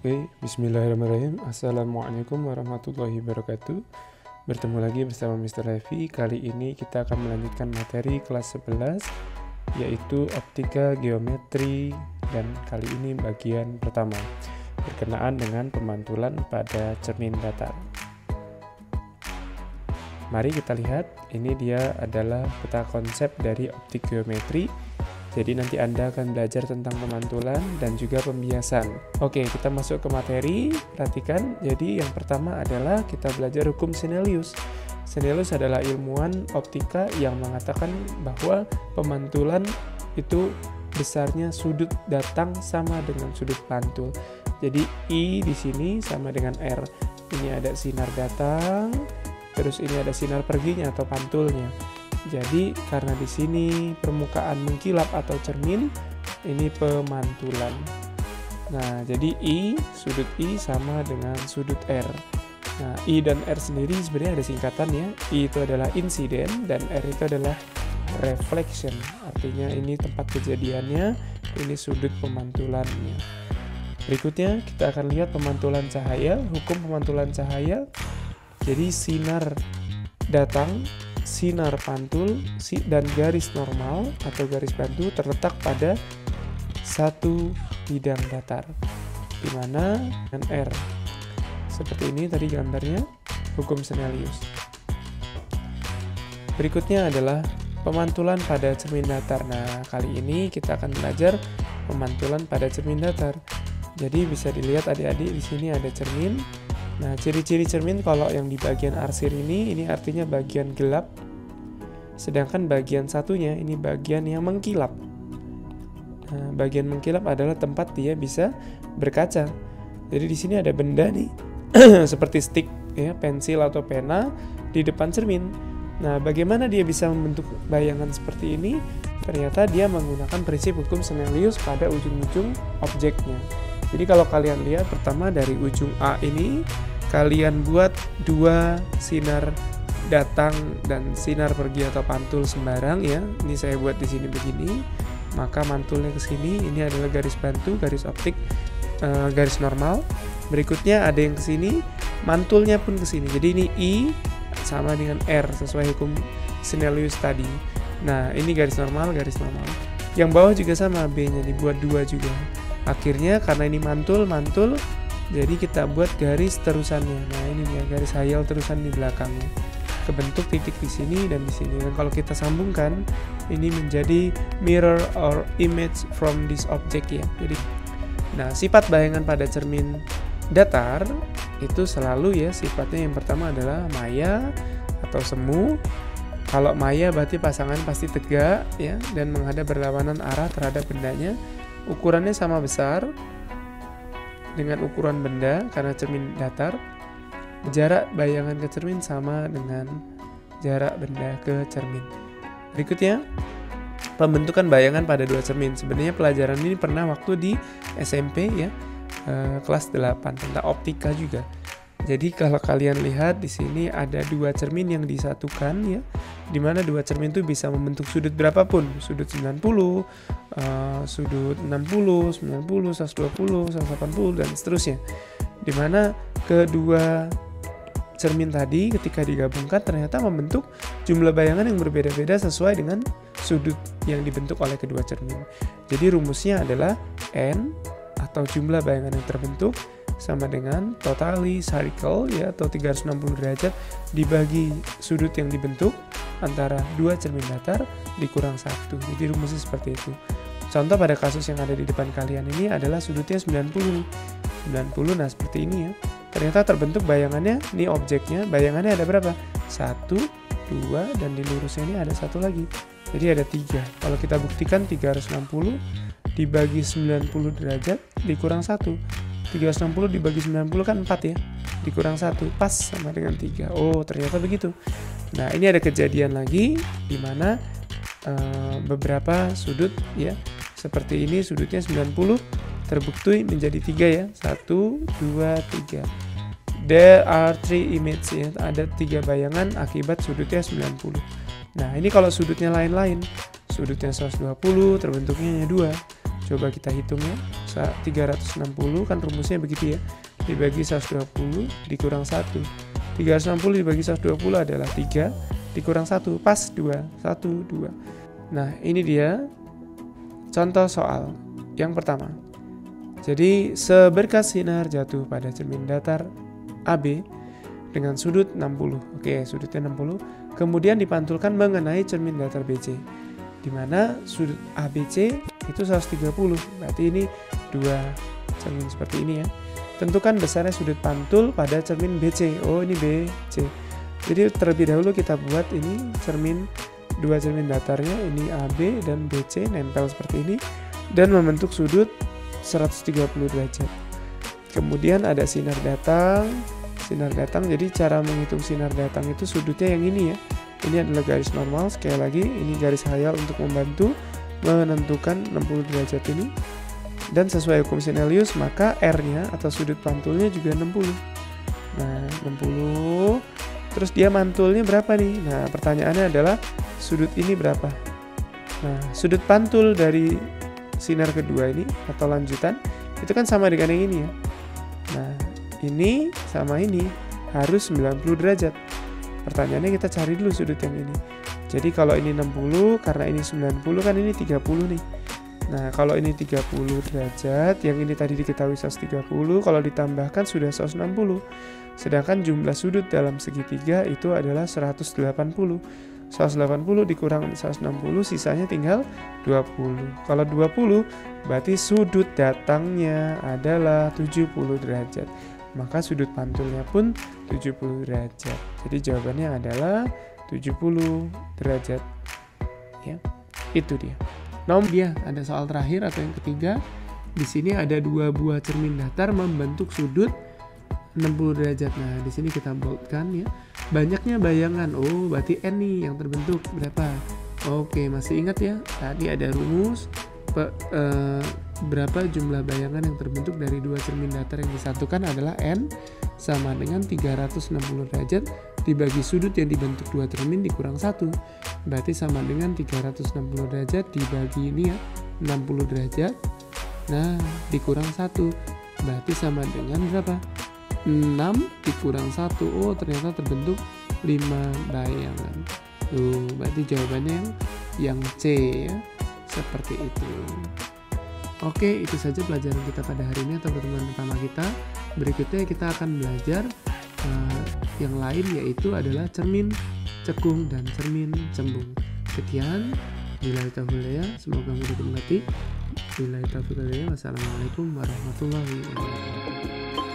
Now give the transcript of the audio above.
Oke, bismillahirrahmanirrahim. Assalamualaikum warahmatullahi wabarakatuh. Bertemu lagi bersama Mr. Levi. Kali ini kita akan melanjutkan materi kelas 11, yaitu optika geometri, dan kali ini bagian pertama, berkenaan dengan pemantulan pada cermin datar. Mari kita lihat, ini dia adalah peta konsep dari optik geometri. Jadi nanti Anda akan belajar tentang pemantulan dan juga pembiasan. Oke, kita masuk ke materi. Perhatikan, jadi yang pertama adalah kita belajar hukum Snellius. Snellius adalah ilmuwan optika yang mengatakan bahwa pemantulan itu besarnya sudut datang sama dengan sudut pantul. Jadi I di sini sama dengan R. Ini ada sinar datang, terus ini ada sinar perginya atau pantulnya. Jadi karena di sini permukaan mengkilap atau cermin, ini pemantulan. Nah, jadi sudut I sama dengan sudut R. Nah, I dan R sendiri sebenarnya ada singkatannya. I itu adalah insiden dan R itu adalah reflection. Artinya ini tempat kejadiannya, ini sudut pemantulannya. Berikutnya kita akan lihat pemantulan cahaya, hukum pemantulan cahaya. Jadi sinar datang, sinar pantul, dan garis normal atau garis bantu terletak pada satu bidang datar, di mana dengan R. Seperti ini tadi gambarnya, hukum Snellius. Berikutnya adalah pemantulan pada cermin datar. Nah, kali ini kita akan belajar pemantulan pada cermin datar. Jadi bisa dilihat adik-adik, di sini ada cermin. Nah, ciri-ciri cermin kalau yang di bagian arsir ini artinya bagian gelap. Sedangkan bagian satunya ini bagian yang mengkilap. Nah, bagian mengkilap adalah tempat dia bisa berkaca. Jadi di sini ada benda nih, seperti stick, ya, pensil atau pena di depan cermin. Nah, bagaimana dia bisa membentuk bayangan seperti ini? Ternyata dia menggunakan prinsip hukum Snellius pada ujung-ujung objeknya. Jadi kalau kalian lihat, pertama dari ujung A ini, kalian buat dua sinar datang dan sinar pergi atau pantul sembarang, ya. Ini saya buat di sini begini, maka mantulnya ke sini. Ini adalah garis bantu, garis optik, garis normal. Berikutnya ada yang ke sini, mantulnya pun ke sini. Jadi ini I sama dengan R sesuai hukum Snellius tadi. Nah, ini garis normal, garis normal. Yang bawah juga sama, B-nya dibuat dua juga. Akhirnya karena ini mantul, jadi kita buat garis terusannya. Nah, ini dia garis hayal terusan di belakangnya. Kebentuk titik di sini dan di sini. Dan kalau kita sambungkan, ini menjadi mirror or image from this object, ya. Jadi, nah, sifat bayangan pada cermin datar itu selalu, ya, sifatnya yang pertama adalah maya atau semu. Kalau maya berarti pasangan pasti tegak, ya, dan menghadap berlawanan arah terhadap bendanya. Ukurannya sama besar dengan ukuran benda karena cermin datar. Jarak bayangan ke cermin sama dengan jarak benda ke cermin. Berikutnya, pembentukan bayangan pada dua cermin. Sebenarnya pelajaran ini pernah waktu di SMP, ya, kelas 8 tentang optika juga. Jadi kalau kalian lihat di sini ada dua cermin yang disatukan, ya, dimana dua cermin itu bisa membentuk sudut berapapun, sudut 90, sudut 60, 90, 120, 180 dan seterusnya. Dimana kedua cermin tadi ketika digabungkan ternyata membentuk jumlah bayangan yang berbeda-beda sesuai dengan sudut yang dibentuk oleh kedua cermin. Jadi rumusnya adalah N atau jumlah bayangan yang terbentuk sama dengan totally circle, ya, atau 360 derajat dibagi sudut yang dibentuk antara dua cermin datar dikurang 1. Jadi rumusnya seperti itu. Contoh pada kasus yang ada di depan kalian ini adalah sudutnya 90. 90, nah seperti ini, ya. Ternyata terbentuk bayangannya, ini objeknya, bayangannya ada berapa? 1, 2, dan di lurusnya ini ada satu lagi. Jadi ada 3. Kalau kita buktikan 360 dibagi 90 derajat dikurang 1. 360 dibagi 90 kan 4, ya. Dikurang 1, pas sama dengan 3. Oh, ternyata begitu. Nah, ini ada kejadian lagi di mana beberapa sudut, ya, seperti ini sudutnya 90 terbukti menjadi 3, ya. 1, 2, 3. There are 3 images, ya. Ada 3 bayangan akibat sudutnya 90. Nah, ini kalau sudutnya lain-lain, sudutnya 120 terbentuknya hanya 2. Coba kita hitung, ya. 360 kan rumusnya begitu ya, dibagi 120 dikurang 1. 360 dibagi 120 adalah 3 dikurang 1, pas 2, 1, 2. Nah ini dia contoh soal yang pertama. Jadi seberkas sinar jatuh pada cermin datar AB dengan sudut 60. Oke, sudutnya 60. Kemudian dipantulkan mengenai cermin datar BC. Di mana sudut ABC itu 130. Berarti ini dua cermin seperti ini ya. Tentukan besarnya sudut pantul pada cermin BC. Oh, ini BC. Jadi terlebih dahulu kita buat ini dua cermin datarnya, ini AB dan BC nempel seperti ini dan membentuk sudut 130 derajat. Kemudian ada sinar datang. Jadi cara menghitung sinar datang itu sudutnya yang ini ya. Ini adalah garis normal, sekali lagi ini garis khayal untuk membantu menentukan 60 derajat ini. Dan sesuai hukum Snellius maka R-nya atau sudut pantulnya juga 60. Nah 60. Terus dia mantulnya berapa nih? Nah pertanyaannya adalah sudut ini berapa? Nah sudut pantul dari sinar kedua ini atau lanjutan itu kan sama dengan yang ini ya. Nah ini sama ini harus 90 derajat. Pertanyaannya kita cari dulu sudut yang ini. Jadi kalau ini 60 karena ini 90 kan ini 30 nih. Nah kalau ini 30 derajat, yang ini tadi diketahui 130, kalau ditambahkan sudah 160. Sedangkan jumlah sudut dalam segitiga itu adalah 180. 180 dikurang 160 sisanya tinggal 20. Kalau 20 berarti sudut datangnya adalah 70 derajat. Maka sudut pantulnya pun 70 derajat. Jadi jawabannya adalah 70 derajat. Ya, itu dia. Dia ada soal terakhir atau yang ketiga. Di sini ada dua buah cermin datar membentuk sudut 60 derajat. Nah, di sini kita boldkan ya. Banyaknya bayangan. Oh, berarti N nih yang terbentuk berapa? Oke, masih ingat ya? Tadi ada rumus berapa jumlah bayangan yang terbentuk dari dua cermin datar yang disatukan adalah N sama dengan 360 derajat dibagi sudut yang dibentuk dua cermin dikurang 1. Berarti sama dengan 360 derajat dibagi ini ya, 60 derajat. Nah, dikurang 1. Berarti sama dengan berapa? 6 dikurang 1. Oh, ternyata terbentuk 5 bayangan. Tuh, berarti jawabannya yang C ya. Seperti itu. Oke, itu saja pelajaran kita pada hari ini atau pertemuan pertama kita. Berikutnya kita akan belajar yang lain, yaitu adalah cermin cekung dan cermin cembung. Sekian, billahi taufiq wal hidayah. Semoga mudah dimengerti. Billahi taufiq wal hidayah. Wassalamualaikum warahmatullahi wabarakatuh.